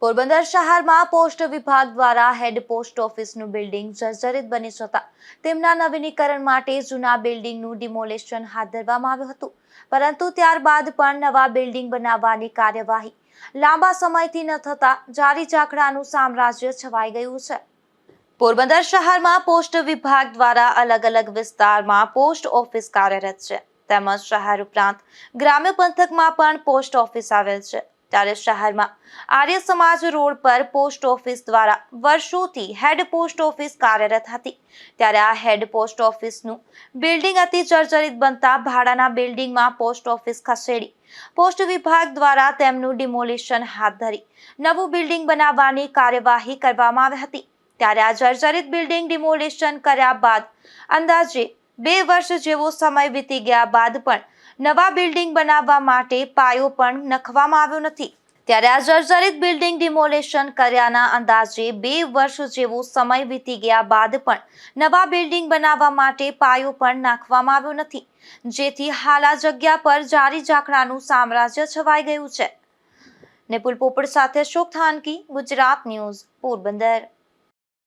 પોરબંદર શહેરમાં પોસ્ટ વિભાગ દ્વારા હેડ પોસ્ટ ઓફિસનું બિલ્ડિંગ જર્જરિત બની જતા તેમના નવીનીકરણ માટે જૂના બિલ્ડિંગનું ડિમોલેશન હાથ ધરવામાં આવ્યું હતું, પરંતુ ત્યારબાદ પણ નવા બિલ્ડિંગ બનાવવાની કાર્યવાહી લાંબા સમયથી ન થતા જારી ઝાકડાનું સામ્રાજ્ય છવાઈ ગયું છે। પોરબંદર શહેરમાં પોસ્ટ વિભાગ દ્વારા અલગ અલગ વિસ્તારમાં પોસ્ટ ઓફિસ કાર્યરત છે, તેમજ શહેર ઉપરાંત ગ્રામ્ય પંથકમાં પણ પોસ્ટ ઓફિસ આવેલ છે। ત્યારે શહેરમાં આર્ય સમાજ રોડ પર પોસ્ટ ઓફિસ દ્વારા વર્ષોથી હેડ પોસ્ટ ઓફિસ કાર્યરત હતી, ત્યારે આ હેડ પોસ્ટ ઓફિસનું બિલ્ડિંગ અતિ જર્જરિત બનતા ભાડાના બિલ્ડિંગમાં પોસ્ટ ઓફિસ ખસેડી પોસ્ટ વિભાગ દ્વારા તેમનું ડિમોલિશન હાથ ધરી નવું બિલ્ડિંગ બનાવવાની કાર્યવાહી કરવામાં આવી હતી। ત્યારે આ જર્જરિત બિલ્ડિંગ ડિમોલિશન કર્યા બાદ અંદાજે 2 વર્ષ જેવો સમય વીતી ગયા બાદ પણ નવા બિલ્ડિંગ બનાવવા માટે પાયો પણ નખવામાં આવ્યો નથી। ત્યારે આ જર્જરિત બિલ્ડિંગ ડિમોલેશન કર્યાના અંદાજે 2 વર્ષ જેવો સમય વીતી ગયા બાદ પણ નવા બિલ્ડિંગ બનાવવા માટે પાયો પણ નાખવામાં આવ્યો નથી, જેથી હાલ આ જગ્યા પર જારી ઝાકડાનું સામ્રાજ્ય છવાઈ ગયું છે। નિપુલ પોપટ સાથે અશોક થાનકી, ગુજરાત ન્યૂઝ, પોરબંદર।